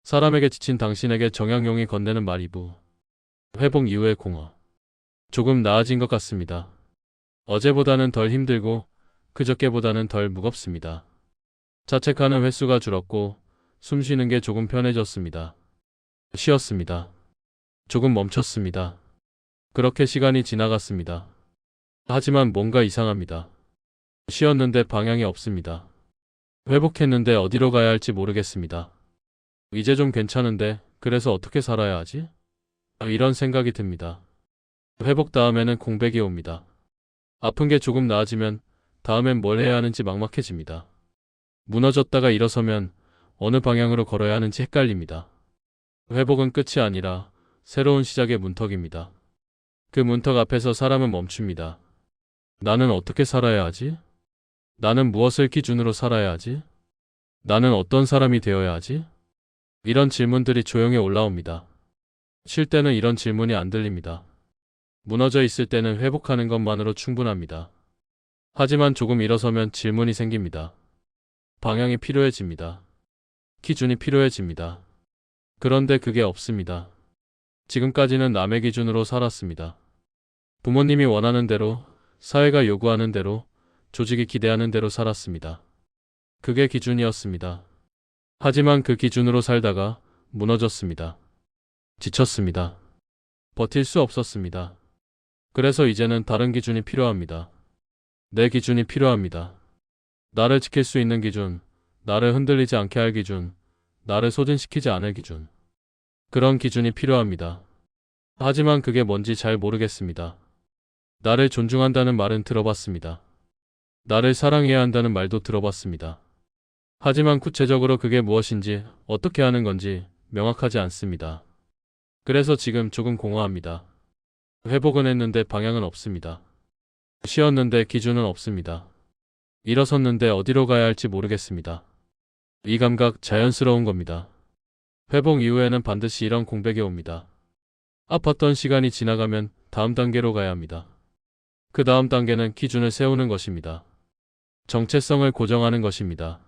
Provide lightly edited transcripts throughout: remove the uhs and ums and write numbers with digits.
사람에게 지친 당신에게 정약용이 건네는 말 2부. 회복 이후의 공허. 조금 나아진 것 같습니다. 어제보다는 덜 힘들고 그저께보다는 덜 무겁습니다. 자책하는 횟수가 줄었고 숨 쉬는 게 조금 편해졌습니다. 쉬었습니다. 조금 멈췄습니다. 그렇게 시간이 지나갔습니다. 하지만 뭔가 이상합니다. 쉬었는데 방향이 없습니다. 회복했는데 어디로 가야 할지 모르겠습니다. 이제 좀 괜찮은데 그래서 어떻게 살아야 하지? 이런 생각이 듭니다. 회복 다음에는 공백이 옵니다. 아픈 게 조금 나아지면 다음엔 뭘 해야 하는지 막막해집니다. 무너졌다가 일어서면 어느 방향으로 걸어야 하는지 헷갈립니다. 회복은 끝이 아니라 새로운 시작의 문턱입니다. 그 문턱 앞에서 사람은 멈춥니다. 나는 어떻게 살아야 하지? 나는 무엇을 기준으로 살아야 하지? 나는 어떤 사람이 되어야 하지? 이런 질문들이 조용히 올라옵니다. 쉴 때는 이런 질문이 안 들립니다. 무너져 있을 때는 회복하는 것만으로 충분합니다. 하지만 조금 일어서면 질문이 생깁니다. 방향이 필요해집니다. 기준이 필요해집니다. 그런데 그게 없습니다. 지금까지는 남의 기준으로 살았습니다. 부모님이 원하는 대로, 사회가 요구하는 대로, 조직이 기대하는 대로 살았습니다. 그게 기준이었습니다. 하지만 그 기준으로 살다가 무너졌습니다. 지쳤습니다. 버틸 수 없었습니다. 그래서 이제는 다른 기준이 필요합니다. 내 기준이 필요합니다. 나를 지킬 수 있는 기준, 나를 흔들리지 않게 할 기준, 나를 소진시키지 않을 기준. 그런 기준이 필요합니다. 하지만 그게 뭔지 잘 모르겠습니다. 나를 존중한다는 말은 들어봤습니다. 나를 사랑해야 한다는 말도 들어봤습니다. 하지만 구체적으로 그게 무엇인지, 어떻게 하는 건지 명확하지 않습니다. 그래서 지금 조금 공허합니다. 회복은 했는데 방향은 없습니다. 쉬었는데 기준은 없습니다. 일어섰는데 어디로 가야 할지 모르겠습니다. 이 감각 자연스러운 겁니다. 회복 이후에는 반드시 이런 공백이 옵니다. 아팠던 시간이 지나가면 다음 단계로 가야 합니다. 그 다음 단계는 기준을 세우는 것입니다. 정체성을 고정하는 것입니다.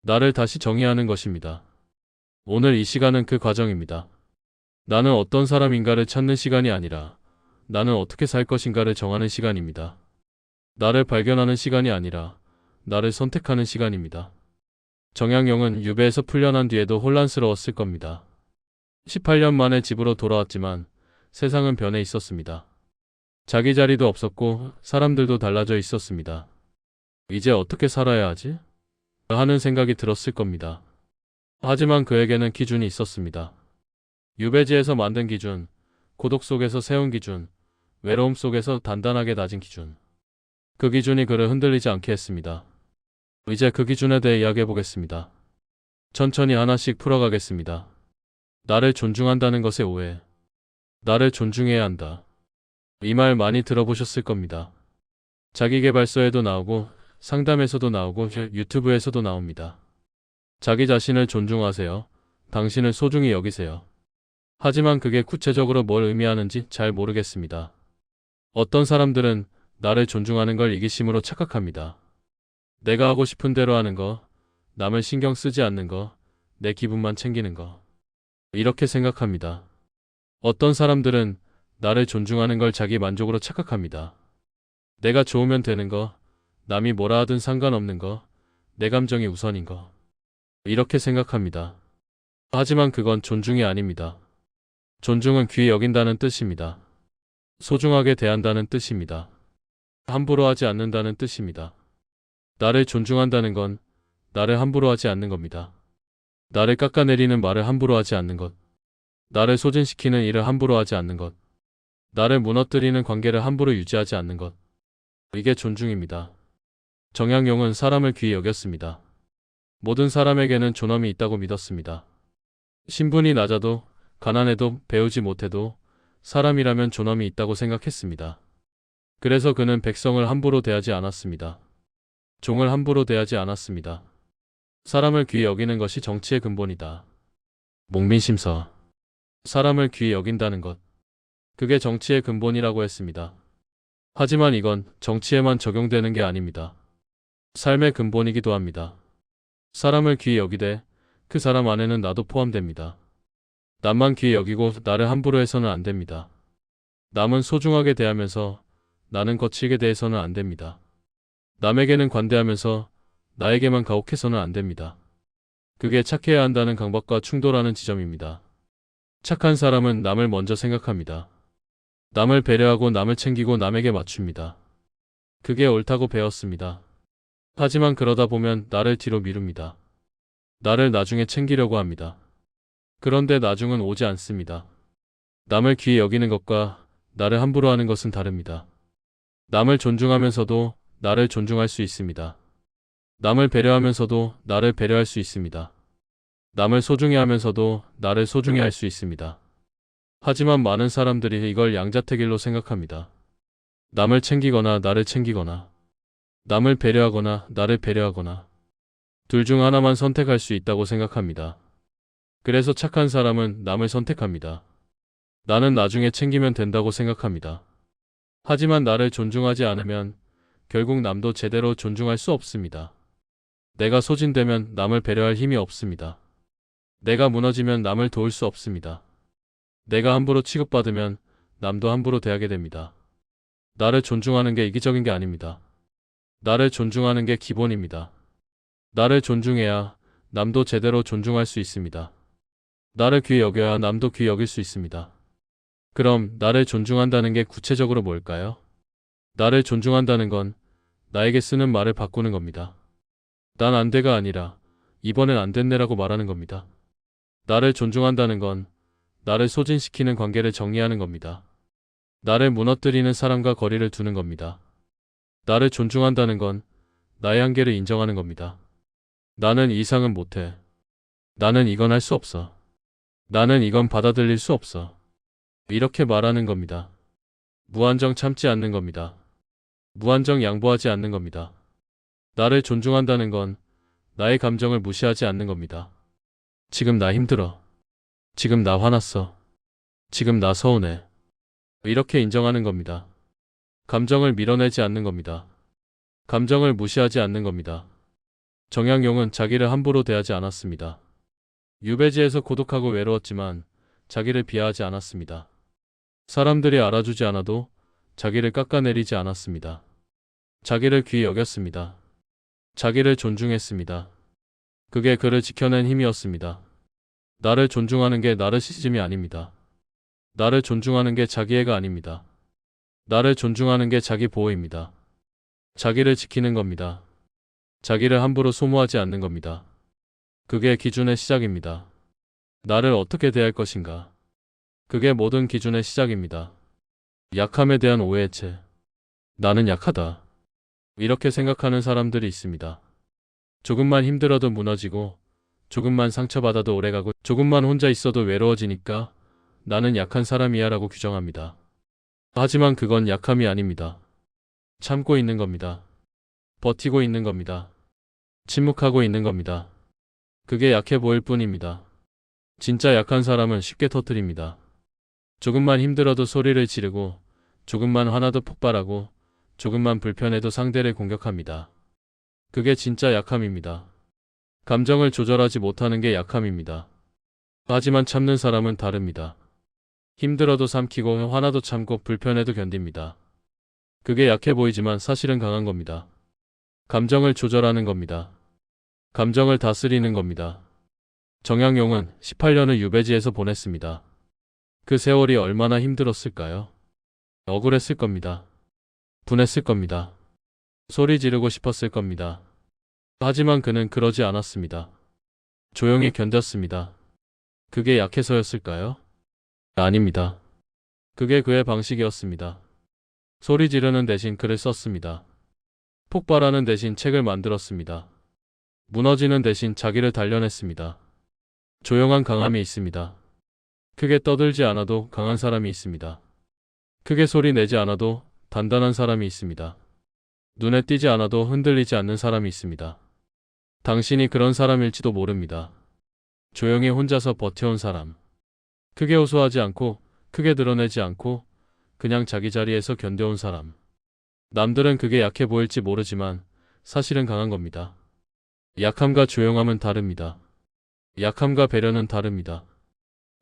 나를 다시 정의하는 것입니다. 오늘 이 시간은 그 과정입니다. 나는 어떤 사람인가를 찾는 시간이 아니라 나는 어떻게 살 것인가를 정하는 시간입니다. 나를 발견하는 시간이 아니라 나를 선택하는 시간입니다. 정약용은 유배에서 풀려난 뒤에도 혼란스러웠을 겁니다. 18년 만에 집으로 돌아왔지만 세상은 변해 있었습니다. 자기 자리도 없었고 사람들도 달라져 있었습니다. 이제 어떻게 살아야 하지? 하는 생각이 들었을 겁니다. 하지만 그에게는 기준이 있었습니다. 유배지에서 만든 기준, 고독 속에서 세운 기준, 외로움 속에서 단단하게 다진 기준. 그 기준이 그를 흔들리지 않게 했습니다. 이제 그 기준에 대해 이야기해 보겠습니다. 천천히 하나씩 풀어가겠습니다. 나를 존중한다는 것의 오해. 나를 존중해야 한다. 이 말 많이 들어보셨을 겁니다. 자기계발서에도 나오고 상담에서도 나오고 유튜브에서도 나옵니다. 자기 자신을 존중하세요. 당신을 소중히 여기세요. 하지만 그게 구체적으로 뭘 의미하는지 잘 모르겠습니다. 어떤 사람들은 나를 존중하는 걸 이기심으로 착각합니다. 내가 하고 싶은 대로 하는 거, 남을 신경 쓰지 않는 거, 내 기분만 챙기는 거. 이렇게 생각합니다. 어떤 사람들은 나를 존중하는 걸 자기 만족으로 착각합니다. 내가 좋으면 되는 거, 남이 뭐라 하든 상관없는 거, 내 감정이 우선인 거. 이렇게 생각합니다. 하지만 그건 존중이 아닙니다. 존중은 귀히 여긴다는 뜻입니다. 소중하게 대한다는 뜻입니다. 함부로 하지 않는다는 뜻입니다. 나를 존중한다는 건 나를 함부로 하지 않는 겁니다. 나를 깎아내리는 말을 함부로 하지 않는 것. 나를 소진시키는 일을 함부로 하지 않는 것. 나를 무너뜨리는 관계를 함부로 유지하지 않는 것. 이게 존중입니다. 정약용은 사람을 귀히 여겼습니다. 모든 사람에게는 존엄이 있다고 믿었습니다. 신분이 낮아도 가난해도 배우지 못해도 사람이라면 존엄이 있다고 생각했습니다. 그래서 그는 백성을 함부로 대하지 않았습니다. 종을 함부로 대하지 않았습니다. 사람을 귀히 여기는 것이 정치의 근본이다. 목민심서. 사람을 귀히 여긴다는 것. 그게 정치의 근본이라고 했습니다. 하지만 이건 정치에만 적용되는 게 아닙니다. 삶의 근본이기도 합니다. 사람을 귀히 여기되 그 사람 안에는 나도 포함됩니다. 남만 귀히 여기고 나를 함부로 해서는 안 됩니다. 남은 소중하게 대하면서 나는 거칠게 대해서는 안 됩니다. 남에게는 관대하면서 나에게만 가혹해서는 안 됩니다. 그게 착해야 한다는 강박과 충돌하는 지점입니다. 착한 사람은 남을 먼저 생각합니다. 남을 배려하고 남을 챙기고 남에게 맞춥니다. 그게 옳다고 배웠습니다. 하지만 그러다 보면 나를 뒤로 미룹니다. 나를 나중에 챙기려고 합니다. 그런데 나중은 오지 않습니다. 남을 귀히 여기는 것과 나를 함부로 하는 것은 다릅니다. 남을 존중하면서도 나를 존중할 수 있습니다. 남을 배려하면서도 나를 배려할 수 있습니다. 남을 소중히 하면서도 나를 소중히 할 수 있습니다. 하지만 많은 사람들이 이걸 양자택일로 생각합니다. 남을 챙기거나 나를 챙기거나, 남을 배려하거나 나를 배려하거나, 둘 중 하나만 선택할 수 있다고 생각합니다. 그래서 착한 사람은 남을 선택합니다. 나는 나중에 챙기면 된다고 생각합니다. 하지만 나를 존중하지 않으면 결국 남도 제대로 존중할 수 없습니다. 내가 소진되면 남을 배려할 힘이 없습니다. 내가 무너지면 남을 도울 수 없습니다. 내가 함부로 취급받으면 남도 함부로 대하게 됩니다. 나를 존중하는 게 이기적인 게 아닙니다. 나를 존중하는 게 기본입니다. 나를 존중해야 남도 제대로 존중할 수 있습니다. 나를 귀히 여겨야 남도 귀히 여길 수 있습니다. 그럼 나를 존중한다는 게 구체적으로 뭘까요? 나를 존중한다는 건 나에게 쓰는 말을 바꾸는 겁니다. 난 안 돼가 아니라 이번엔 안 됐네라고 말하는 겁니다. 나를 존중한다는 건 나를 소진시키는 관계를 정리하는 겁니다. 나를 무너뜨리는 사람과 거리를 두는 겁니다. 나를 존중한다는 건 나의 한계를 인정하는 겁니다. 나는 이 이상은 못해. 나는 이건 할 수 없어. 나는 이건 받아들일 수 없어. 이렇게 말하는 겁니다. 무한정 참지 않는 겁니다. 무한정 양보하지 않는 겁니다. 나를 존중한다는 건 나의 감정을 무시하지 않는 겁니다. 지금 나 힘들어. 지금 나 화났어. 지금 나 서운해. 이렇게 인정하는 겁니다. 감정을 밀어내지 않는 겁니다. 감정을 무시하지 않는 겁니다. 정약용은 자기를 함부로 대하지 않았습니다. 유배지에서 고독하고 외로웠지만 자기를 비하하지 않았습니다. 사람들이 알아주지 않아도 자기를 깎아내리지 않았습니다. 자기를 귀히 여겼습니다. 자기를 존중했습니다. 그게 그를 지켜낸 힘이었습니다. 나를 존중하는 게 나르시즘이 아닙니다. 나를 존중하는 게 자기애가 아닙니다. 나를 존중하는 게 자기 보호입니다. 자기를 지키는 겁니다. 자기를 함부로 소모하지 않는 겁니다. 그게 기준의 시작입니다. 나를 어떻게 대할 것인가. 그게 모든 기준의 시작입니다. 약함에 대한 오해체. 나는 약하다. 이렇게 생각하는 사람들이 있습니다. 조금만 힘들어도 무너지고, 조금만 상처받아도 오래가고, 조금만 혼자 있어도 외로워지니까 나는 약한 사람이야 라고 규정합니다. 하지만 그건 약함이 아닙니다. 참고 있는 겁니다. 버티고 있는 겁니다. 침묵하고 있는 겁니다. 그게 약해 보일 뿐입니다. 진짜 약한 사람은 쉽게 터뜨립니다. 조금만 힘들어도 소리를 지르고, 조금만 화나도 폭발하고, 조금만 불편해도 상대를 공격합니다. 그게 진짜 약함입니다. 감정을 조절하지 못하는 게 약함입니다. 하지만 참는 사람은 다릅니다. 힘들어도 삼키고 화나도 참고 불편해도 견딥니다. 그게 약해 보이지만 사실은 강한 겁니다. 감정을 조절하는 겁니다. 감정을 다스리는 겁니다. 정약용은 18년을 유배지에서 보냈습니다. 그 세월이 얼마나 힘들었을까요? 억울했을 겁니다. 분했을 겁니다. 소리 지르고 싶었을 겁니다. 하지만 그는 그러지 않았습니다. 조용히 견뎠습니다. 그게 약해서였을까요? 아닙니다. 그게 그의 방식이었습니다. 소리 지르는 대신 글을 썼습니다. 폭발하는 대신 책을 만들었습니다. 무너지는 대신 자기를 단련했습니다. 조용한 강함이 있습니다. 크게 떠들지 않아도 강한 사람이 있습니다. 크게 소리 내지 않아도 단단한 사람이 있습니다. 눈에 띄지 않아도 흔들리지 않는 사람이 있습니다. 당신이 그런 사람일지도 모릅니다. 조용히 혼자서 버텨온 사람. 크게 호소하지 않고 크게 드러내지 않고 그냥 자기 자리에서 견뎌온 사람. 남들은 그게 약해 보일지 모르지만 사실은 강한 겁니다. 약함과 조용함은 다릅니다. 약함과 배려는 다릅니다.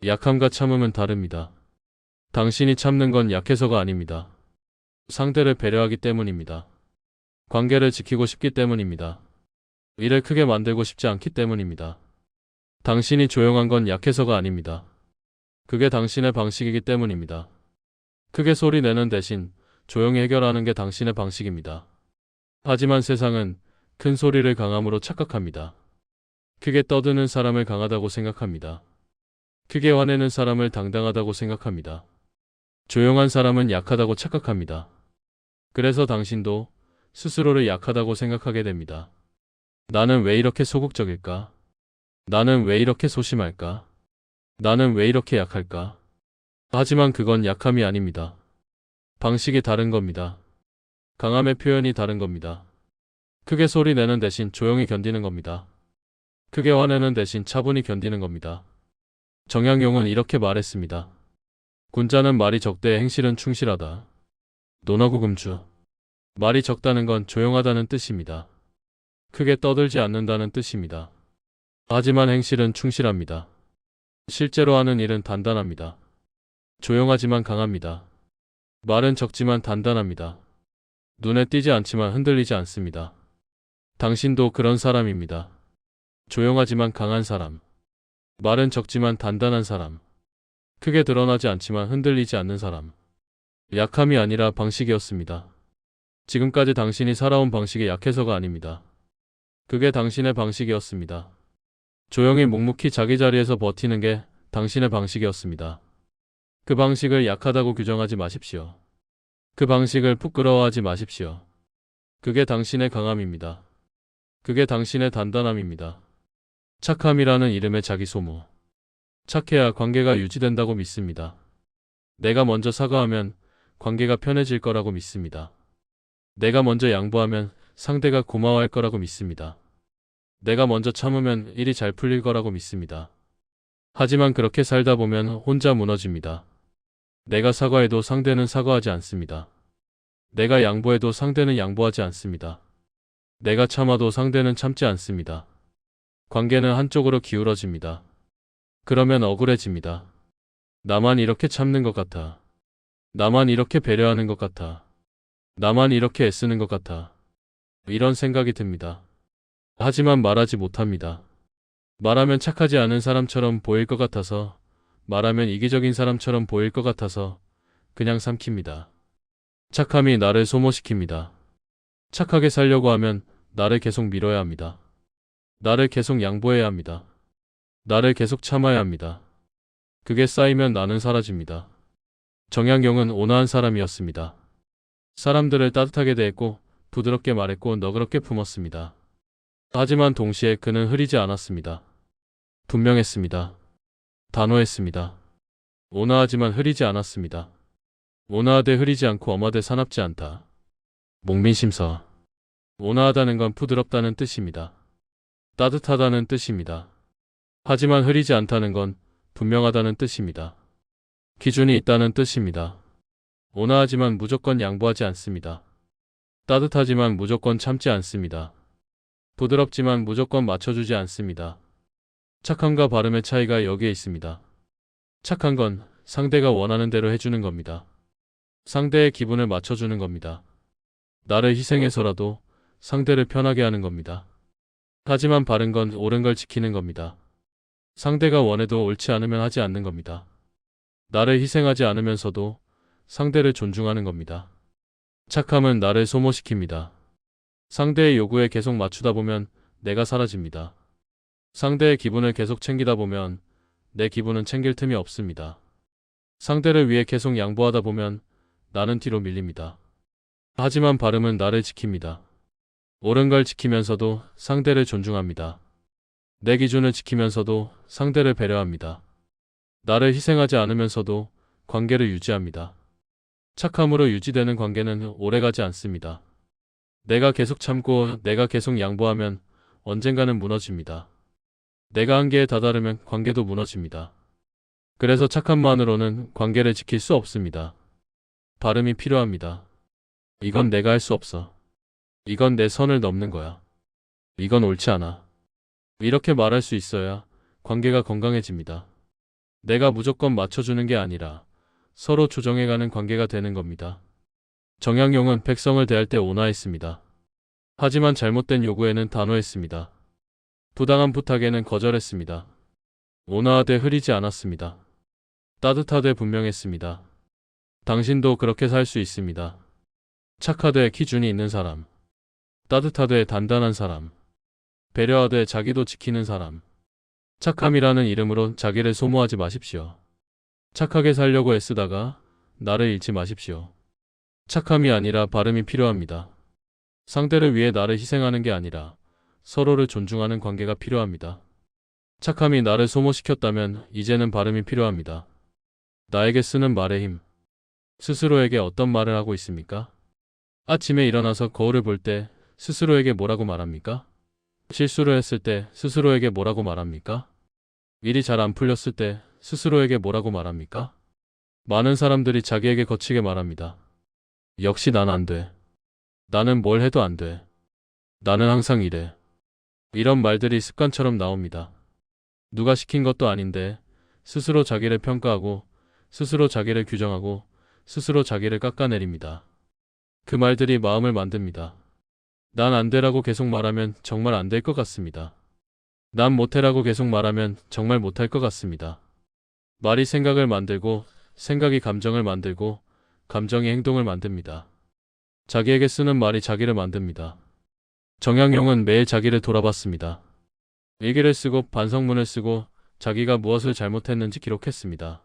약함과 참음은 다릅니다. 당신이 참는 건 약해서가 아닙니다. 상대를 배려하기 때문입니다. 관계를 지키고 싶기 때문입니다. 일을 크게 만들고 싶지 않기 때문입니다. 당신이 조용한 건 약해서가 아닙니다. 그게 당신의 방식이기 때문입니다. 크게 소리 내는 대신 조용히 해결하는 게 당신의 방식입니다. 하지만 세상은 큰 소리를 강함으로 착각합니다. 크게 떠드는 사람을 강하다고 생각합니다. 크게 화내는 사람을 당당하다고 생각합니다. 조용한 사람은 약하다고 착각합니다. 그래서 당신도 스스로를 약하다고 생각하게 됩니다. 나는 왜 이렇게 소극적일까? 나는 왜 이렇게 소심할까? 나는 왜 이렇게 약할까? 하지만 그건 약함이 아닙니다. 방식이 다른 겁니다. 강함의 표현이 다른 겁니다. 크게 소리 내는 대신 조용히 견디는 겁니다. 크게 화내는 대신 차분히 견디는 겁니다. 정약용은 이렇게 말했습니다. 군자는 말이 적대 행실은 충실하다. 논어구금주. 말이 적다는 건 조용하다는 뜻입니다. 크게 떠들지 않는다는 뜻입니다. 하지만 행실은 충실합니다. 실제로 하는 일은 단단합니다. 조용하지만 강합니다. 말은 적지만 단단합니다. 눈에 띄지 않지만 흔들리지 않습니다. 당신도 그런 사람입니다. 조용하지만 강한 사람. 말은 적지만 단단한 사람. 크게 드러나지 않지만 흔들리지 않는 사람. 약함이 아니라 방식이었습니다. 지금까지 당신이 살아온 방식이 약해서가 아닙니다. 그게 당신의 방식이었습니다. 조용히 묵묵히 자기 자리에서 버티는 게 당신의 방식이었습니다. 그 방식을 약하다고 규정하지 마십시오. 그 방식을 부끄러워하지 마십시오. 그게 당신의 강함입니다. 그게 당신의 단단함입니다. 착함이라는 이름의 자기 소모. 착해야 관계가 유지된다고 믿습니다. 내가 먼저 사과하면 관계가 편해질 거라고 믿습니다. 내가 먼저 양보하면 상대가 고마워할 거라고 믿습니다. 내가 먼저 참으면 일이 잘 풀릴 거라고 믿습니다. 하지만 그렇게 살다 보면 혼자 무너집니다. 내가 사과해도 상대는 사과하지 않습니다. 내가 양보해도 상대는 양보하지 않습니다. 내가 참아도 상대는 참지 않습니다. 관계는 한쪽으로 기울어집니다. 그러면 억울해집니다. 나만 이렇게 참는 것 같아. 나만 이렇게 배려하는 것 같아. 나만 이렇게 애쓰는 것 같아. 이런 생각이 듭니다. 하지만 말하지 못합니다. 말하면 착하지 않은 사람처럼 보일 것 같아서, 말하면 이기적인 사람처럼 보일 것 같아서 그냥 삼킵니다. 착함이 나를 소모시킵니다. 착하게 살려고 하면 나를 계속 밀어야 합니다. 나를 계속 양보해야 합니다. 나를 계속 참아야 합니다. 그게 쌓이면 나는 사라집니다. 정약용은 온화한 사람이었습니다. 사람들을 따뜻하게 대했고 부드럽게 말했고 너그럽게 품었습니다. 하지만 동시에 그는 흐리지 않았습니다. 분명했습니다. 단호했습니다. 온화하지만 흐리지 않았습니다. 온화하되 흐리지 않고 엄하되 사납지 않다. 목민심서. 온화하다는 건 부드럽다는 뜻입니다. 따뜻하다는 뜻입니다. 하지만 흐리지 않다는 건 분명하다는 뜻입니다. 기준이 있다는 뜻입니다. 온화하지만 무조건 양보하지 않습니다. 따뜻하지만 무조건 참지 않습니다. 부드럽지만 무조건 맞춰주지 않습니다. 착함과 바름의 차이가 여기에 있습니다. 착한 건 상대가 원하는 대로 해주는 겁니다. 상대의 기분을 맞춰주는 겁니다. 나를 희생해서라도 상대를 편하게 하는 겁니다. 하지만 바른 건 옳은 걸 지키는 겁니다. 상대가 원해도 옳지 않으면 하지 않는 겁니다. 나를 희생하지 않으면서도 상대를 존중하는 겁니다. 착함은 나를 소모시킵니다. 상대의 요구에 계속 맞추다 보면 내가 사라집니다. 상대의 기분을 계속 챙기다 보면 내 기분은 챙길 틈이 없습니다. 상대를 위해 계속 양보하다 보면 나는 뒤로 밀립니다. 하지만 바름은 나를 지킵니다. 옳은 걸 지키면서도 상대를 존중합니다. 내 기준을 지키면서도 상대를 배려합니다. 나를 희생하지 않으면서도 관계를 유지합니다. 착함으로 유지되는 관계는 오래가지 않습니다. 내가 계속 참고 내가 계속 양보하면 언젠가는 무너집니다. 내가 한계에 다다르면 관계도 무너집니다. 그래서 착함만으로는 관계를 지킬 수 없습니다. 바름이 필요합니다. 이건 내가 할 수 없어. 이건 내 선을 넘는 거야. 이건 옳지 않아. 이렇게 말할 수 있어야 관계가 건강해집니다. 내가 무조건 맞춰주는 게 아니라 서로 조정해가는 관계가 되는 겁니다. 정약용은 백성을 대할 때 온화했습니다. 하지만 잘못된 요구에는 단호했습니다. 부당한 부탁에는 거절했습니다. 온화하되 흐리지 않았습니다. 따뜻하되 분명했습니다. 당신도 그렇게 살 수 있습니다. 착하되 기준이 있는 사람, 따뜻하되 단단한 사람, 배려하되 자기도 지키는 사람. 착함이라는 이름으로 자기를 소모하지 마십시오. 착하게 살려고 애쓰다가 나를 잃지 마십시오. 착함이 아니라 바름이 필요합니다. 상대를 위해 나를 희생하는 게 아니라 서로를 존중하는 관계가 필요합니다. 착함이 나를 소모시켰다면 이제는 바름이 필요합니다. 나에게 쓰는 말의 힘. 스스로에게 어떤 말을 하고 있습니까? 아침에 일어나서 거울을 볼 때 스스로에게 뭐라고 말합니까? 실수를 했을 때 스스로에게 뭐라고 말합니까? 일이 잘 안 풀렸을 때 스스로에게 뭐라고 말합니까? 많은 사람들이 자기에게 거치게 말합니다. 역시 난 안 돼. 나는 뭘 해도 안 돼. 나는 항상 이래. 이런 말들이 습관처럼 나옵니다. 누가 시킨 것도 아닌데 스스로 자기를 평가하고 스스로 자기를 규정하고 스스로 자기를 깎아내립니다. 그 말들이 마음을 만듭니다. 난 안 되라고 계속 말하면 정말 안 될 것 같습니다. 난 못해라고 계속 말하면 정말 못할 것 같습니다. 말이 생각을 만들고 생각이 감정을 만들고 감정이 행동을 만듭니다. 자기에게 쓰는 말이 자기를 만듭니다. 정약용은 매일 자기를 돌아봤습니다. 일기를 쓰고 반성문을 쓰고 자기가 무엇을 잘못했는지 기록했습니다.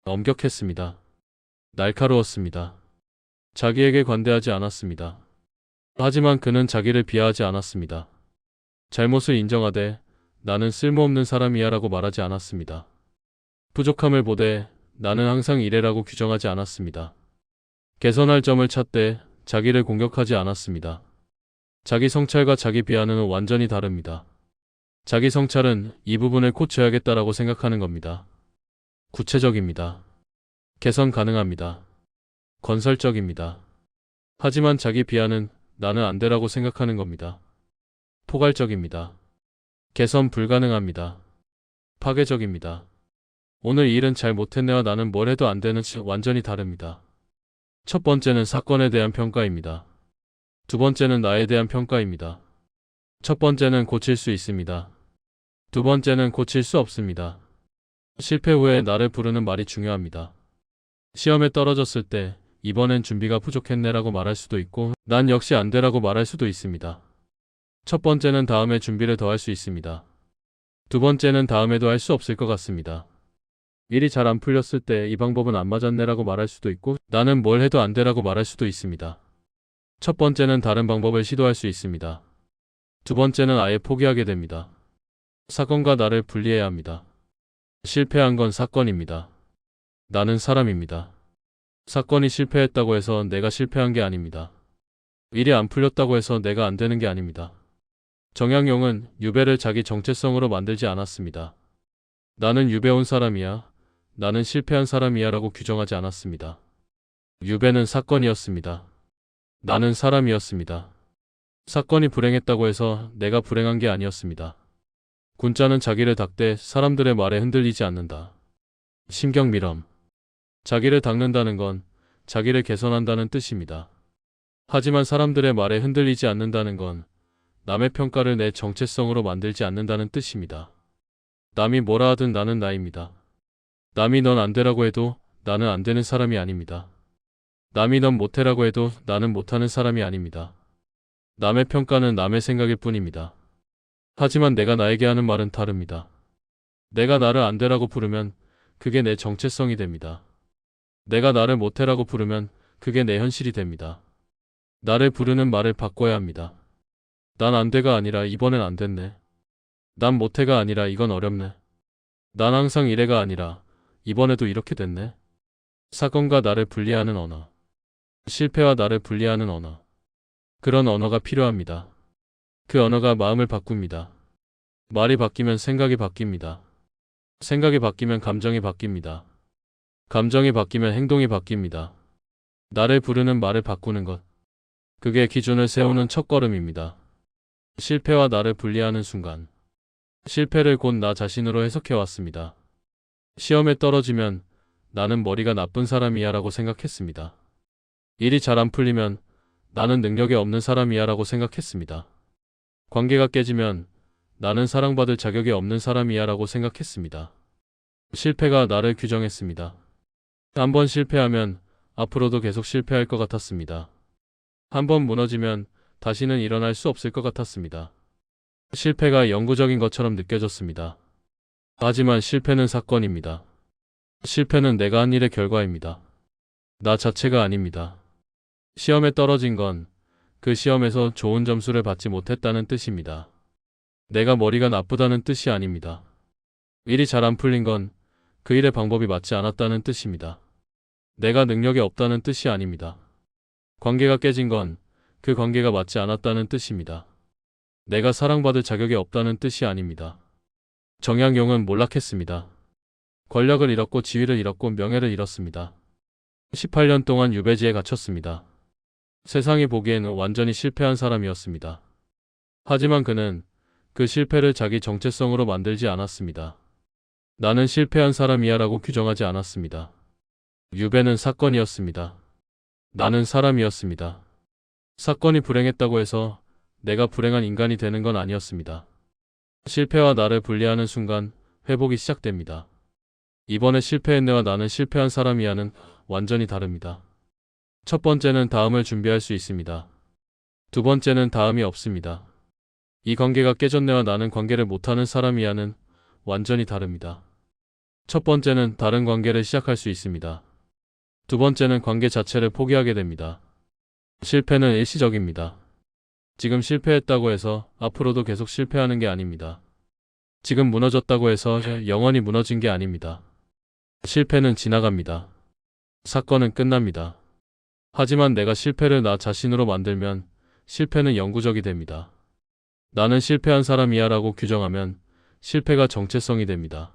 엄격했습니다. 날카로웠습니다. 자기에게 관대하지 않았습니다. 하지만 그는 자기를 비하하지 않았습니다. 잘못을 인정하되 나는 쓸모없는 사람이야 라고 말하지 않았습니다. 부족함을 보되 나는 항상 이래라고 규정하지 않았습니다. 개선할 점을 찾되 자기를 공격하지 않았습니다. 자기 성찰과 자기 비하는 완전히 다릅니다. 자기 성찰은 이 부분을 고쳐야겠다라고 생각하는 겁니다. 구체적입니다. 개선 가능합니다. 건설적입니다. 하지만 자기 비하는 나는 안 되라고 생각하는 겁니다. 포괄적입니다. 개선 불가능합니다. 파괴적입니다. 오늘 이 일은 잘 못했네와 나는 뭘 해도 안 되는 완전히 다릅니다. 첫 번째는 사건에 대한 평가입니다. 두 번째는 나에 대한 평가입니다. 첫 번째는 고칠 수 있습니다. 두 번째는 고칠 수 없습니다. 실패 후에 나를 부르는 말이 중요합니다. 시험에 떨어졌을 때 이번엔 준비가 부족했네라고 말할 수도 있고 난 역시 안 되라고 말할 수도 있습니다. 첫 번째는 다음에 준비를 더 할 수 있습니다. 두 번째는 다음에도 할 수 없을 것 같습니다. 일이 잘 안 풀렸을 때 이 방법은 안 맞았네라고 말할 수도 있고 나는 뭘 해도 안 되라고 말할 수도 있습니다. 첫 번째는 다른 방법을 시도할 수 있습니다. 두 번째는 아예 포기하게 됩니다. 사건과 나를 분리해야 합니다. 실패한 건 사건입니다. 나는 사람입니다. 사건이 실패했다고 해서 내가 실패한 게 아닙니다. 일이 안 풀렸다고 해서 내가 안 되는 게 아닙니다. 정약용은 유배를 자기 정체성으로 만들지 않았습니다. 나는 유배 온 사람이야. 나는 실패한 사람이야 라고 규정하지 않았습니다. 유배는 사건이었습니다. 나는 사람이었습니다. 사건이 불행했다고 해서 내가 불행한 게 아니었습니다. 군자는 자기를 닦되 사람들의 말에 흔들리지 않는다. 심경밀엄. 자기를 닦는다는 건 자기를 개선한다는 뜻입니다. 하지만 사람들의 말에 흔들리지 않는다는 건 남의 평가를 내 정체성으로 만들지 않는다는 뜻입니다. 남이 뭐라 하든 나는 나입니다. 남이 넌 안 되라고 해도 나는 안 되는 사람이 아닙니다. 남이 넌 못해라고 해도 나는 못하는 사람이 아닙니다. 남의 평가는 남의 생각일 뿐입니다. 하지만 내가 나에게 하는 말은 다릅니다. 내가 나를 안 되라고 부르면 그게 내 정체성이 됩니다. 내가 나를 못해라고 부르면 그게 내 현실이 됩니다. 나를 부르는 말을 바꿔야 합니다. 난 안 돼가 아니라 이번엔 안 됐네. 난 못해가 아니라 이건 어렵네. 난 항상 이래가 아니라 이번에도 이렇게 됐네. 사건과 나를 분리하는 언어. 실패와 나를 분리하는 언어. 그런 언어가 필요합니다. 그 언어가 마음을 바꿉니다. 말이 바뀌면 생각이 바뀝니다. 생각이 바뀌면 감정이 바뀝니다. 감정이 바뀌면 행동이 바뀝니다. 나를 부르는 말을 바꾸는 것. 그게 기준을 세우는 첫걸음입니다. 실패와 나를 분리하는 순간. 실패를 곧 나 자신으로 해석해왔습니다. 시험에 떨어지면 나는 머리가 나쁜 사람이야 라고 생각했습니다. 일이 잘 안 풀리면 나는 능력이 없는 사람이야 라고 생각했습니다. 관계가 깨지면 나는 사랑받을 자격이 없는 사람이야 라고 생각했습니다. 실패가 나를 규정했습니다. 한번 실패하면 앞으로도 계속 실패할 것 같았습니다. 한번 무너지면 다시는 일어날 수 없을 것 같았습니다. 실패가 영구적인 것처럼 느껴졌습니다. 하지만 실패는 사건입니다. 실패는 내가 한 일의 결과입니다. 나 자체가 아닙니다. 시험에 떨어진 건 그 시험에서 좋은 점수를 받지 못했다는 뜻입니다. 내가 머리가 나쁘다는 뜻이 아닙니다. 일이 잘 안 풀린 건 그 일의 방법이 맞지 않았다는 뜻입니다. 내가 능력이 없다는 뜻이 아닙니다. 관계가 깨진 건 그 관계가 맞지 않았다는 뜻입니다. 내가 사랑받을 자격이 없다는 뜻이 아닙니다. 정약용은 몰락했습니다. 권력을 잃었고 지위를 잃었고 명예를 잃었습니다. 18년 동안 유배지에 갇혔습니다. 세상이 보기에는 완전히 실패한 사람이었습니다. 하지만 그는 그 실패를 자기 정체성으로 만들지 않았습니다. 나는 실패한 사람이야 라고 규정하지 않았습니다. 유배는 사건이었습니다. 나는 사람이었습니다. 사건이 불행했다고 해서 내가 불행한 인간이 되는 건 아니었습니다. 실패와 나를 분리하는 순간 회복이 시작됩니다. 이번에 실패했네와 나는 실패한 사람이야는 완전히 다릅니다. 첫 번째는 다음을 준비할 수 있습니다. 두 번째는 다음이 없습니다. 이 관계가 깨졌네와 나는 관계를 못하는 사람이야는 완전히 다릅니다. 첫 번째는 다른 관계를 시작할 수 있습니다. 두 번째는 관계 자체를 포기하게 됩니다. 실패는 일시적입니다. 지금 실패했다고 해서 앞으로도 계속 실패하는 게 아닙니다. 지금 무너졌다고 해서 영원히 무너진 게 아닙니다. 실패는 지나갑니다. 사건은 끝납니다. 하지만 내가 실패를 나 자신으로 만들면 실패는 영구적이 됩니다. 나는 실패한 사람이야 라고 규정하면 실패가 정체성이 됩니다.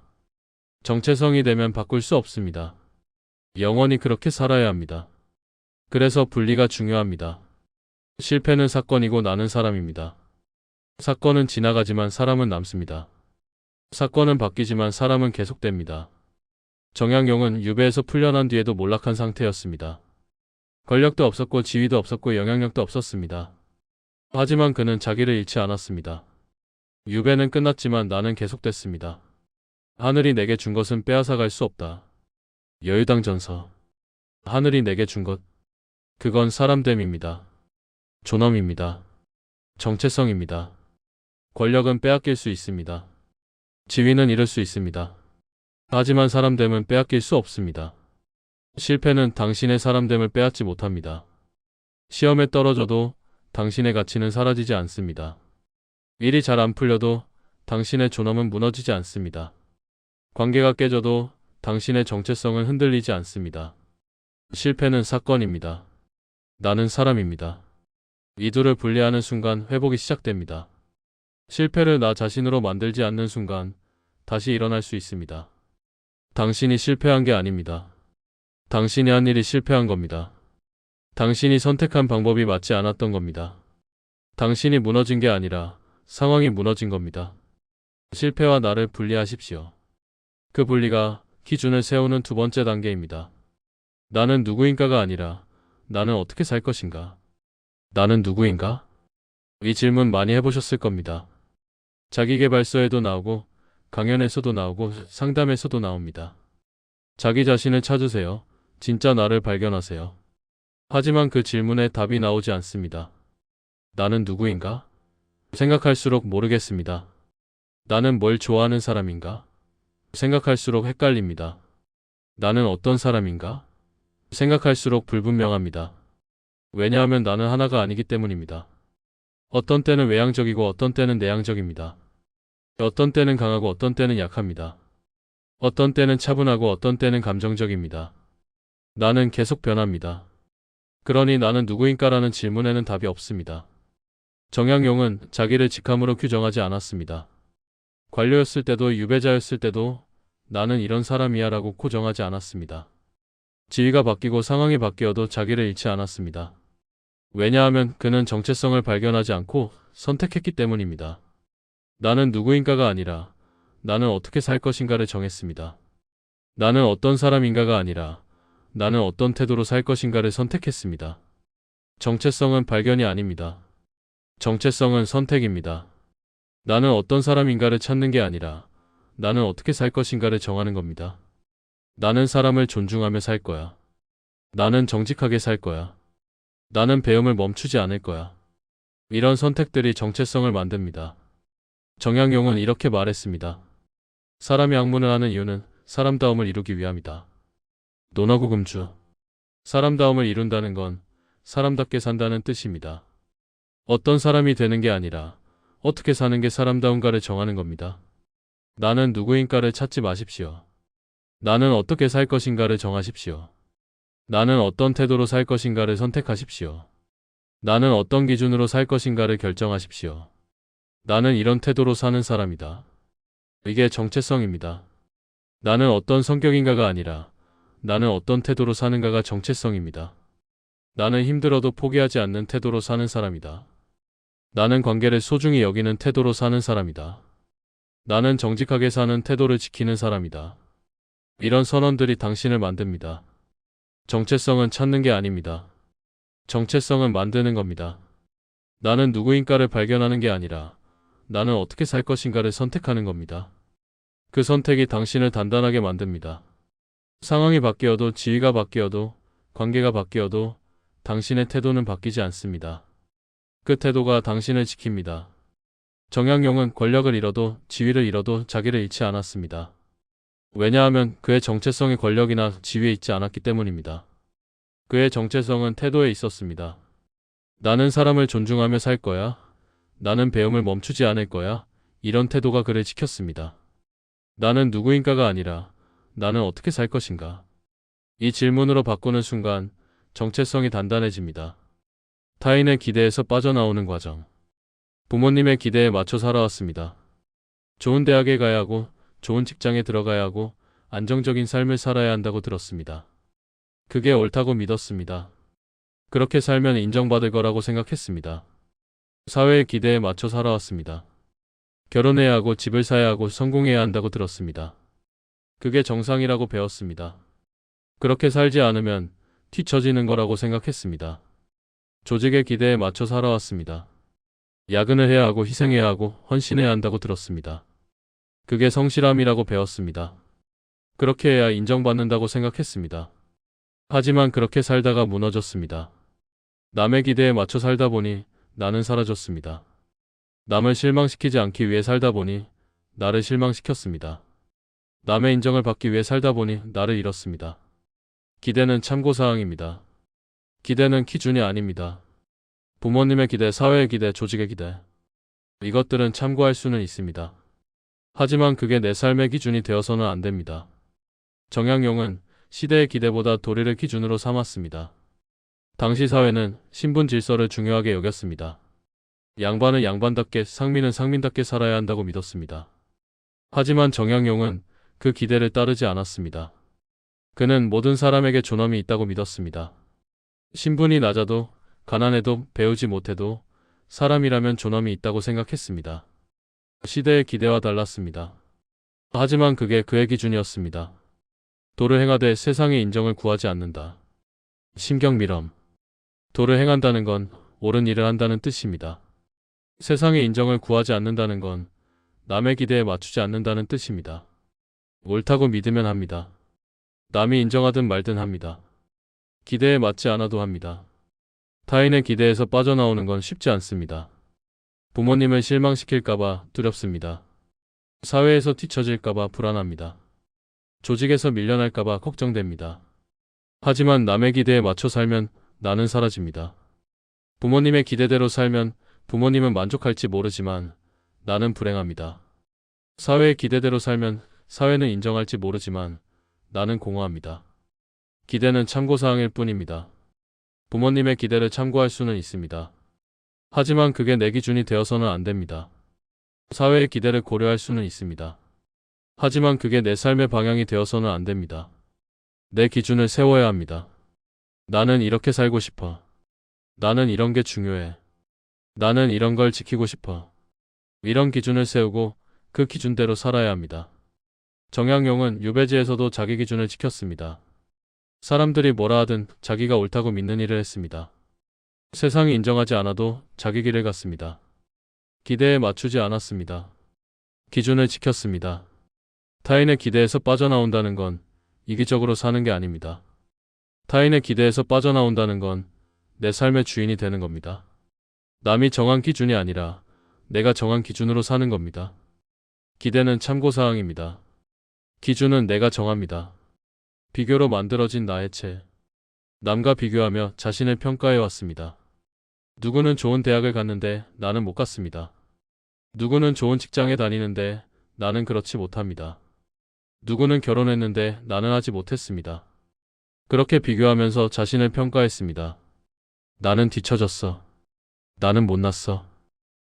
정체성이 되면 바꿀 수 없습니다. 영원히 그렇게 살아야 합니다. 그래서 분리가 중요합니다. 실패는 사건이고 나는 사람입니다. 사건은 지나가지만 사람은 남습니다. 사건은 바뀌지만 사람은 계속됩니다. 정약용은 유배에서 풀려난 뒤에도 몰락한 상태였습니다. 권력도 없었고 지위도 없었고 영향력도 없었습니다. 하지만 그는 자기를 잃지 않았습니다. 유배는 끝났지만 나는 계속됐습니다. 하늘이 내게 준 것은 빼앗아갈 수 없다. 여유당전서. 하늘이 내게 준 것, 그건 사람됨입니다. 존엄입니다. 정체성입니다. 권력은 빼앗길 수 있습니다. 지위는 잃을 수 있습니다. 하지만 사람됨은 빼앗길 수 없습니다. 실패는 당신의 사람됨을 빼앗지 못합니다. 시험에 떨어져도 당신의 가치는 사라지지 않습니다. 일이 잘 안 풀려도 당신의 존엄은 무너지지 않습니다. 관계가 깨져도 당신의 정체성은 흔들리지 않습니다. 실패는 사건입니다. 나는 사람입니다. 이 둘을 분리하는 순간 회복이 시작됩니다. 실패를 나 자신으로 만들지 않는 순간 다시 일어날 수 있습니다. 당신이 실패한 게 아닙니다. 당신이 한 일이 실패한 겁니다. 당신이 선택한 방법이 맞지 않았던 겁니다. 당신이 무너진 게 아니라 상황이 무너진 겁니다. 실패와 나를 분리하십시오. 그 분리가 기준을 세우는 두 번째 단계입니다. 나는 누구인가가 아니라 나는 어떻게 살 것인가? 나는 누구인가? 이 질문 많이 해보셨을 겁니다. 자기계발서에도 나오고 강연에서도 나오고 상담에서도 나옵니다. 자기 자신을 찾으세요. 진짜 나를 발견하세요. 하지만 그 질문에 답이 나오지 않습니다. 나는 누구인가? 생각할수록 모르겠습니다. 나는 뭘 좋아하는 사람인가? 생각할수록 헷갈립니다. 나는 어떤 사람인가? 생각할수록 불분명합니다. 왜냐하면 나는 하나가 아니기 때문입니다. 어떤 때는 외향적이고 어떤 때는 내향적입니다. 어떤 때는 강하고 어떤 때는 약합니다. 어떤 때는 차분하고 어떤 때는 감정적입니다. 나는 계속 변합니다. 그러니 나는 누구인가라는 질문에는 답이 없습니다. 정약용은 자기를 직함으로 규정하지 않았습니다. 관료였을 때도 유배자였을 때도 나는 이런 사람이야 라고 고정하지 않았습니다. 지위가 바뀌고 상황이 바뀌어도 자기를 잃지 않았습니다. 왜냐하면 그는 정체성을 발견하지 않고 선택했기 때문입니다. 나는 누구인가가 아니라 나는 어떻게 살 것인가를 정했습니다. 나는 어떤 사람인가가 아니라 나는 어떤 태도로 살 것인가를 선택했습니다. 정체성은 발견이 아닙니다. 정체성은 선택입니다. 나는 어떤 사람인가를 찾는 게 아니라 나는 어떻게 살 것인가를 정하는 겁니다. 나는 사람을 존중하며 살 거야. 나는 정직하게 살 거야. 나는 배움을 멈추지 않을 거야. 이런 선택들이 정체성을 만듭니다. 정약용은 이렇게 말했습니다. 사람이 학문을 하는 이유는 사람다움을 이루기 위함이다. 논어구 금주. 사람다움을 이룬다는 건 사람답게 산다는 뜻입니다. 어떤 사람이 되는 게 아니라 어떻게 사는 게 사람다운가를 정하는 겁니다. 나는 누구인가를 찾지 마십시오. 나는 어떻게 살 것인가를 정하십시오. 나는 어떤 태도로 살 것인가를 선택하십시오. 나는 어떤 기준으로 살 것인가를 결정하십시오. 나는 이런 태도로 사는 사람이다. 이게 정체성입니다. 나는 어떤 성격인가가 아니라 나는 어떤 태도로 사는가가 정체성입니다. 나는 힘들어도 포기하지 않는 태도로 사는 사람이다. 나는 관계를 소중히 여기는 태도로 사는 사람이다. 나는 정직하게 사는 태도를 지키는 사람이다. 이런 선언들이 당신을 만듭니다. 정체성은 찾는 게 아닙니다. 정체성은 만드는 겁니다. 나는 누구인가를 발견하는 게 아니라 나는 어떻게 살 것인가를 선택하는 겁니다. 그 선택이 당신을 단단하게 만듭니다. 상황이 바뀌어도 지위가 바뀌어도 관계가 바뀌어도 당신의 태도는 바뀌지 않습니다. 그 태도가 당신을 지킵니다. 정약용은 권력을 잃어도 지위를 잃어도 자기를 잃지 않았습니다. 왜냐하면 그의 정체성이 권력이나 지위에 있지 않았기 때문입니다. 그의 정체성은 태도에 있었습니다. 나는 사람을 존중하며 살 거야. 나는 배움을 멈추지 않을 거야. 이런 태도가 그를 지켰습니다. 나는 누구인가가 아니라 나는 어떻게 살 것인가. 이 질문으로 바꾸는 순간 정체성이 단단해집니다. 타인의 기대에서 빠져나오는 과정. 부모님의 기대에 맞춰 살아왔습니다. 좋은 대학에 가야 하고 좋은 직장에 들어가야 하고 안정적인 삶을 살아야 한다고 들었습니다. 그게 옳다고 믿었습니다. 그렇게 살면 인정받을 거라고 생각했습니다. 사회의 기대에 맞춰 살아왔습니다. 결혼해야 하고 집을 사야 하고 성공해야 한다고 들었습니다. 그게 정상이라고 배웠습니다. 그렇게 살지 않으면 뒤처지는 거라고 생각했습니다. 조직의 기대에 맞춰 살아왔습니다. 야근을 해야 하고 희생해야 하고 헌신해야 한다고 들었습니다. 그게 성실함이라고 배웠습니다. 그렇게 해야 인정받는다고 생각했습니다. 하지만 그렇게 살다가 무너졌습니다. 남의 기대에 맞춰 살다 보니 나는 사라졌습니다. 남을 실망시키지 않기 위해 살다 보니 나를 실망시켰습니다. 남의 인정을 받기 위해 살다 보니 나를 잃었습니다. 기대는 참고사항입니다. 기대는 기준이 아닙니다. 부모님의 기대, 사회의 기대, 조직의 기대. 이것들은 참고할 수는 있습니다. 하지만 그게 내 삶의 기준이 되어서는 안 됩니다. 정약용은 시대의 기대보다 도리를 기준으로 삼았습니다. 당시 사회는 신분 질서를 중요하게 여겼습니다. 양반은 양반답게, 상민은 상민답게 살아야 한다고 믿었습니다. 하지만 정약용은 그 기대를 따르지 않았습니다. 그는 모든 사람에게 존엄이 있다고 믿었습니다. 신분이 낮아도 가난해도 배우지 못해도 사람이라면 존엄이 있다고 생각했습니다. 시대의 기대와 달랐습니다. 하지만 그게 그의 기준이었습니다. 도를 행하되 세상의 인정을 구하지 않는다. 심경밀엄. 도를 행한다는 건 옳은 일을 한다는 뜻입니다. 세상의 인정을 구하지 않는다는 건 남의 기대에 맞추지 않는다는 뜻입니다. 옳다고 믿으면 합니다. 남이 인정하든 말든 합니다. 기대에 맞지 않아도 합니다. 타인의 기대에서 빠져나오는 건 쉽지 않습니다. 부모님을 실망시킬까봐 두렵습니다. 사회에서 뒤처질까봐 불안합니다. 조직에서 밀려날까봐 걱정됩니다. 하지만 남의 기대에 맞춰 살면 나는 사라집니다. 부모님의 기대대로 살면 부모님은 만족할지 모르지만 나는 불행합니다. 사회의 기대대로 살면 사회는 인정할지 모르지만 나는 공허합니다. 기대는 참고사항일 뿐입니다. 부모님의 기대를 참고할 수는 있습니다. 하지만 그게 내 기준이 되어서는 안 됩니다. 사회의 기대를 고려할 수는 있습니다. 하지만 그게 내 삶의 방향이 되어서는 안 됩니다. 내 기준을 세워야 합니다. 나는 이렇게 살고 싶어. 나는 이런 게 중요해. 나는 이런 걸 지키고 싶어. 이런 기준을 세우고 그 기준대로 살아야 합니다. 정약용은 유배지에서도 자기 기준을 지켰습니다. 사람들이 뭐라 하든 자기가 옳다고 믿는 일을 했습니다. 세상이 인정하지 않아도 자기 길을 갔습니다. 기대에 맞추지 않았습니다. 기준을 지켰습니다. 타인의 기대에서 빠져나온다는 건 이기적으로 사는 게 아닙니다. 타인의 기대에서 빠져나온다는 건 내 삶의 주인이 되는 겁니다. 남이 정한 기준이 아니라 내가 정한 기준으로 사는 겁니다. 기대는 참고사항입니다. 기준은 내가 정합니다. 비교로 만들어진 나의 체. 남과 비교하며 자신을 평가해 왔습니다. 누구는 좋은 대학을 갔는데 나는 못 갔습니다. 누구는 좋은 직장에 다니는데 나는 그렇지 못합니다. 누구는 결혼했는데 나는 하지 못했습니다. 그렇게 비교하면서 자신을 평가했습니다. 나는 뒤처졌어. 나는 못났어.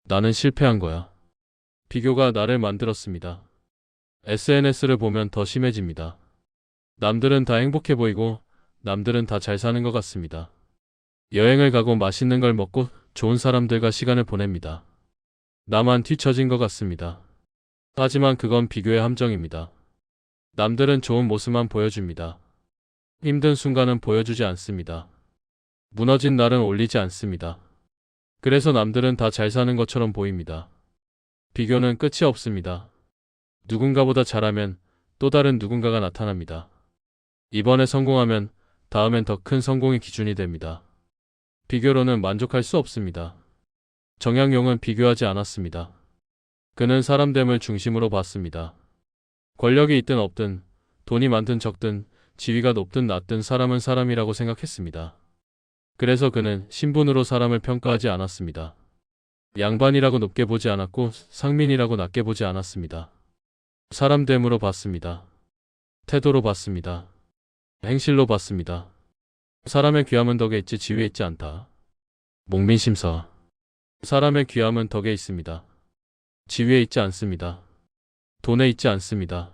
나는 실패한 거야. 비교가 나를 만들었습니다. SNS를 보면 더 심해집니다. 남들은 다 행복해 보이고 남들은 다 잘 사는 것 같습니다. 여행을 가고 맛있는 걸 먹고 좋은 사람들과 시간을 보냅니다. 나만 뒤처진 것 같습니다. 하지만 그건 비교의 함정입니다. 남들은 좋은 모습만 보여줍니다. 힘든 순간은 보여주지 않습니다. 무너진 날은 올리지 않습니다. 그래서 남들은 다 잘 사는 것처럼 보입니다. 비교는 끝이 없습니다. 누군가보다 잘하면 또 다른 누군가가 나타납니다. 이번에 성공하면 다음엔 더 큰 성공의 기준이 됩니다. 비교로는 만족할 수 없습니다. 정약용은 비교하지 않았습니다. 그는 사람됨을 중심으로 봤습니다. 권력이 있든 없든, 돈이 많든 적든, 지위가 높든 낮든 사람은 사람이라고 생각했습니다. 그래서 그는 신분으로 사람을 평가하지 않았습니다. 양반이라고 높게 보지 않았고 상민이라고 낮게 보지 않았습니다. 사람됨으로 봤습니다. 태도로 봤습니다. 행실로 봤습니다. 사람의 귀함은 덕에 있지 지위에 있지 않다. 목민심서. 사람의 귀함은 덕에 있습니다. 지위에 있지 않습니다. 돈에 있지 않습니다.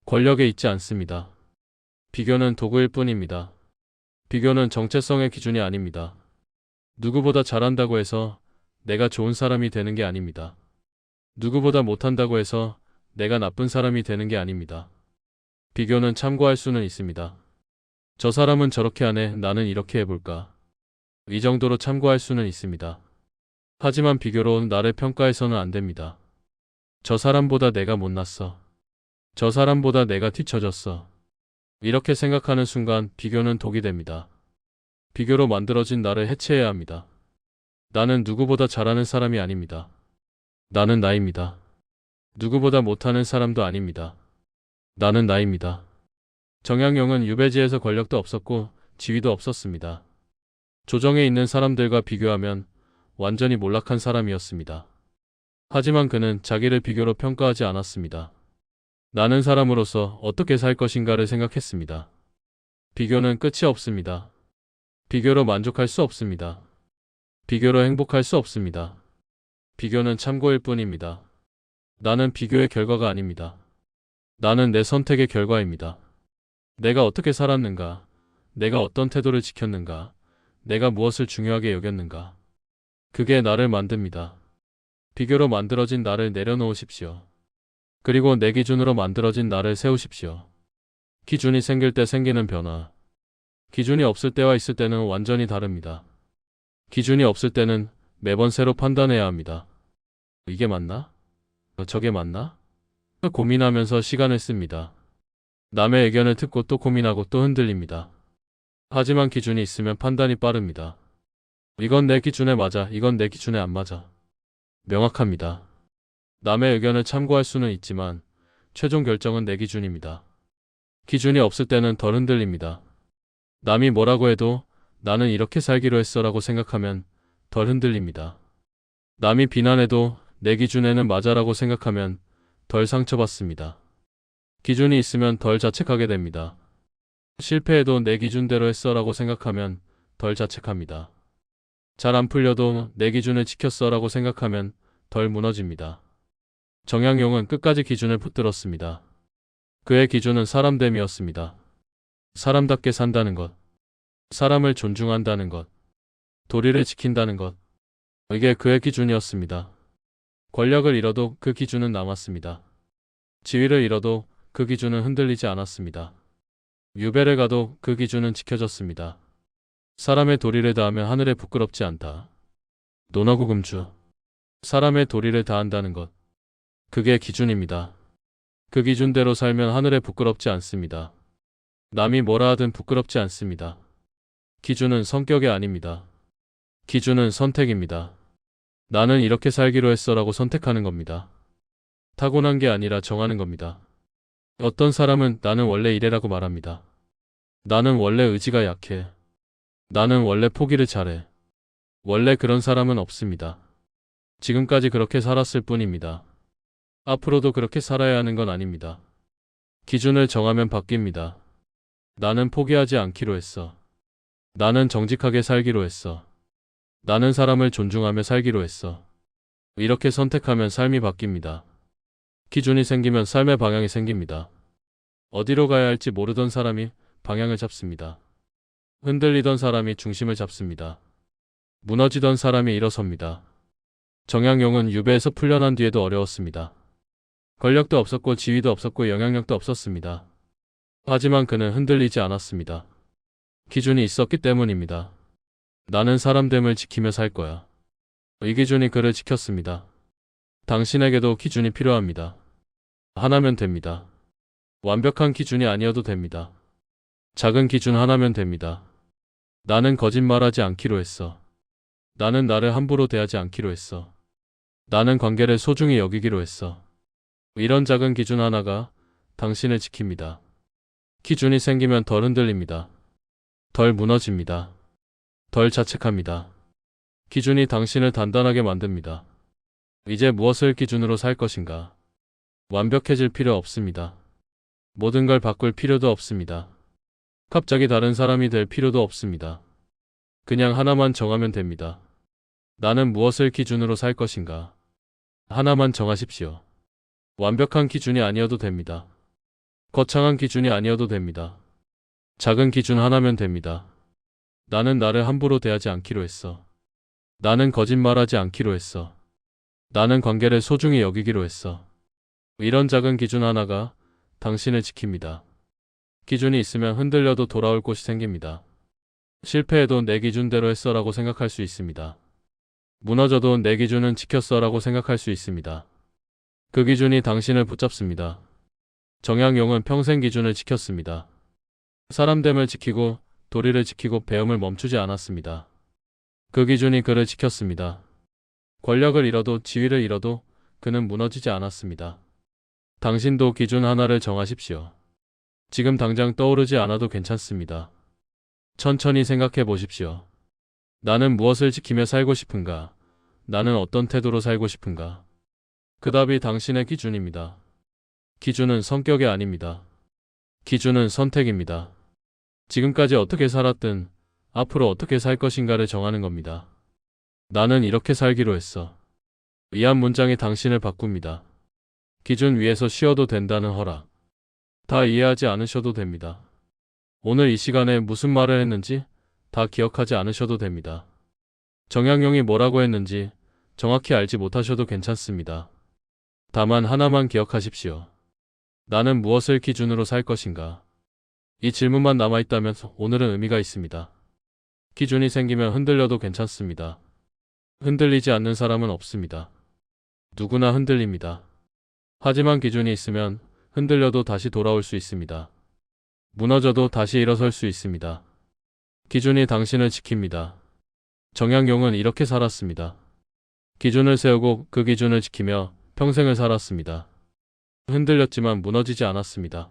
권력에 있지 않습니다. 비교는 도구일 뿐입니다. 비교는 정체성의 기준이 아닙니다. 누구보다 잘한다고 해서 내가 좋은 사람이 되는 게 아닙니다. 누구보다 못한다고 해서 내가 나쁜 사람이 되는 게 아닙니다. 비교는 참고할 수는 있습니다. 저 사람은 저렇게 하네, 나는 이렇게 해볼까. 이 정도로 참고할 수는 있습니다. 하지만 비교로 나를 평가해서는 안 됩니다. 저 사람보다 내가 못났어. 저 사람보다 내가 뒤처졌어. 이렇게 생각하는 순간 비교는 독이 됩니다. 비교로 만들어진 나를 해체해야 합니다. 나는 누구보다 잘하는 사람이 아닙니다. 나는 나입니다. 누구보다 못하는 사람도 아닙니다. 나는 나입니다. 정약용은 유배지에서 권력도 없었고 지위도 없었습니다. 조정에 있는 사람들과 비교하면 완전히 몰락한 사람이었습니다. 하지만 그는 자기를 비교로 평가하지 않았습니다. 나는 사람으로서 어떻게 살 것인가를 생각했습니다. 비교는 끝이 없습니다. 비교로 만족할 수 없습니다. 비교로 행복할 수 없습니다. 비교는 참고일 뿐입니다. 나는 비교의 결과가 아닙니다. 나는 내 선택의 결과입니다. 내가 어떻게 살았는가, 내가 어떤 태도를 지켰는가, 내가 무엇을 중요하게 여겼는가. 그게 나를 만듭니다. 비교로 만들어진 나를 내려놓으십시오. 그리고 내 기준으로 만들어진 나를 세우십시오. 기준이 생길 때 생기는 변화. 기준이 없을 때와 있을 때는 완전히 다릅니다. 기준이 없을 때는 매번 새로 판단해야 합니다. 이게 맞나? 저게 맞나? 고민하면서 시간을 씁니다. 남의 의견을 듣고 또 고민하고 또 흔들립니다. 하지만 기준이 있으면 판단이 빠릅니다. 이건 내 기준에 맞아, 이건 내 기준에 안 맞아. 명확합니다. 남의 의견을 참고할 수는 있지만 최종 결정은 내 기준입니다. 기준이 없을 때는 덜 흔들립니다. 남이 뭐라고 해도 나는 이렇게 살기로 했어라고 생각하면 덜 흔들립니다. 남이 비난해도 내 기준에는 맞아라고 생각하면 덜 상처받습니다. 기준이 있으면 덜 자책하게 됩니다. 실패해도 내 기준대로 했어라고 생각하면 덜 자책합니다. 잘 안 풀려도 내 기준을 지켰어라고 생각하면 덜 무너집니다. 정약용은 끝까지 기준을 붙들었습니다. 그의 기준은 사람됨이었습니다. 사람답게 산다는 것, 사람을 존중한다는 것, 도리를 지킨다는 것. 이게 그의 기준이었습니다. 권력을 잃어도 그 기준은 남았습니다. 지위를 잃어도 그 기준은 흔들리지 않았습니다. 유배를 가도 그 기준은 지켜졌습니다. 사람의 도리를 다하면 하늘에 부끄럽지 않다. 논어구금주. 사람의 도리를 다한다는 것. 그게 기준입니다. 그 기준대로 살면 하늘에 부끄럽지 않습니다. 남이 뭐라 하든 부끄럽지 않습니다. 기준은 성격이 아닙니다. 기준은 선택입니다. 나는 이렇게 살기로 했어라고 선택하는 겁니다. 타고난 게 아니라 정하는 겁니다. 어떤 사람은 나는 원래 이래라고 말합니다. 나는 원래 의지가 약해. 나는 원래 포기를 잘해. 원래 그런 사람은 없습니다. 지금까지 그렇게 살았을 뿐입니다. 앞으로도 그렇게 살아야 하는 건 아닙니다. 기준을 정하면 바뀝니다. 나는 포기하지 않기로 했어. 나는 정직하게 살기로 했어. 나는 사람을 존중하며 살기로 했어. 이렇게 선택하면 삶이 바뀝니다. 기준이 생기면 삶의 방향이 생깁니다. 어디로 가야 할지 모르던 사람이 방향을 잡습니다. 흔들리던 사람이 중심을 잡습니다. 무너지던 사람이 일어섭니다. 정약용은 유배에서 풀려난 뒤에도 어려웠습니다. 권력도 없었고 지위도 없었고 영향력도 없었습니다. 하지만 그는 흔들리지 않았습니다. 기준이 있었기 때문입니다. 나는 사람됨을 지키며 살 거야. 이 기준이 그를 지켰습니다. 당신에게도 기준이 필요합니다. 하나면 됩니다. 완벽한 기준이 아니어도 됩니다. 작은 기준 하나면 됩니다. 나는 거짓말하지 않기로 했어. 나는 나를 함부로 대하지 않기로 했어. 나는 관계를 소중히 여기기로 했어. 이런 작은 기준 하나가 당신을 지킵니다. 기준이 생기면 덜 흔들립니다. 덜 무너집니다. 덜 자책합니다. 기준이 당신을 단단하게 만듭니다. 이제 무엇을 기준으로 살 것인가? 완벽해질 필요 없습니다. 모든 걸 바꿀 필요도 없습니다. 갑자기 다른 사람이 될 필요도 없습니다. 그냥 하나만 정하면 됩니다. 나는 무엇을 기준으로 살 것인가? 하나만 정하십시오. 완벽한 기준이 아니어도 됩니다. 거창한 기준이 아니어도 됩니다. 작은 기준 하나면 됩니다. 나는 나를 함부로 대하지 않기로 했어. 나는 거짓말하지 않기로 했어. 나는 관계를 소중히 여기기로 했어. 이런 작은 기준 하나가 당신을 지킵니다. 기준이 있으면 흔들려도 돌아올 곳이 생깁니다. 실패해도 내 기준대로 했어라고 생각할 수 있습니다. 무너져도 내 기준은 지켰어라고 생각할 수 있습니다. 그 기준이 당신을 붙잡습니다. 정약용은 평생 기준을 지켰습니다. 사람됨을 지키고 도리를 지키고 배움을 멈추지 않았습니다. 그 기준이 그를 지켰습니다. 권력을 잃어도 지위를 잃어도 그는 무너지지 않았습니다. 당신도 기준 하나를 정하십시오. 지금 당장 떠오르지 않아도 괜찮습니다. 천천히 생각해 보십시오. 나는 무엇을 지키며 살고 싶은가? 나는 어떤 태도로 살고 싶은가? 그 답이 당신의 기준입니다. 기준은 성격이 아닙니다. 기준은 선택입니다. 지금까지 어떻게 살았든 앞으로 어떻게 살 것인가를 정하는 겁니다. 나는 이렇게 살기로 했어. 이 한 문장이 당신을 바꿉니다. 기준 위에서 쉬어도 된다는 허락. 다 이해하지 않으셔도 됩니다. 오늘 이 시간에 무슨 말을 했는지 다 기억하지 않으셔도 됩니다. 정약용이 뭐라고 했는지 정확히 알지 못하셔도 괜찮습니다. 다만 하나만 기억하십시오. 나는 무엇을 기준으로 살 것인가? 이 질문만 남아있다면 오늘은 의미가 있습니다. 기준이 생기면 흔들려도 괜찮습니다. 흔들리지 않는 사람은 없습니다. 누구나 흔들립니다. 하지만 기준이 있으면 흔들려도 다시 돌아올 수 있습니다. 무너져도 다시 일어설 수 있습니다. 기준이 당신을 지킵니다. 정약용은 이렇게 살았습니다. 기준을 세우고 그 기준을 지키며 평생을 살았습니다. 흔들렸지만 무너지지 않았습니다.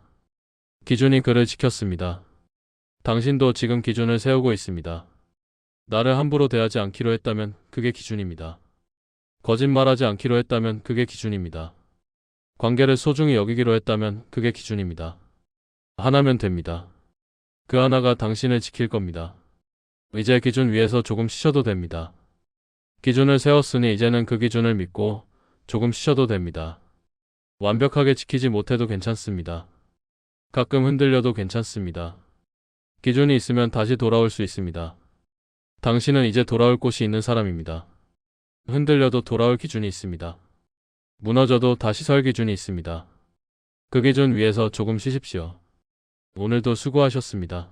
기준이 그를 지켰습니다. 당신도 지금 기준을 세우고 있습니다. 나를 함부로 대하지 않기로 했다면 그게 기준입니다. 거짓말하지 않기로 했다면 그게 기준입니다. 관계를 소중히 여기기로 했다면 그게 기준입니다. 하나면 됩니다. 그 하나가 당신을 지킬 겁니다. 이제 기준 위에서 조금 쉬셔도 됩니다. 기준을 세웠으니 이제는 그 기준을 믿고 조금 쉬셔도 됩니다. 완벽하게 지키지 못해도 괜찮습니다. 가끔 흔들려도 괜찮습니다. 기준이 있으면 다시 돌아올 수 있습니다. 당신은 이제 돌아올 곳이 있는 사람입니다. 흔들려도 돌아올 기준이 있습니다. 무너져도 다시 설 기준이 있습니다. 그 기준 위에서 조금 쉬십시오. 오늘도 수고하셨습니다.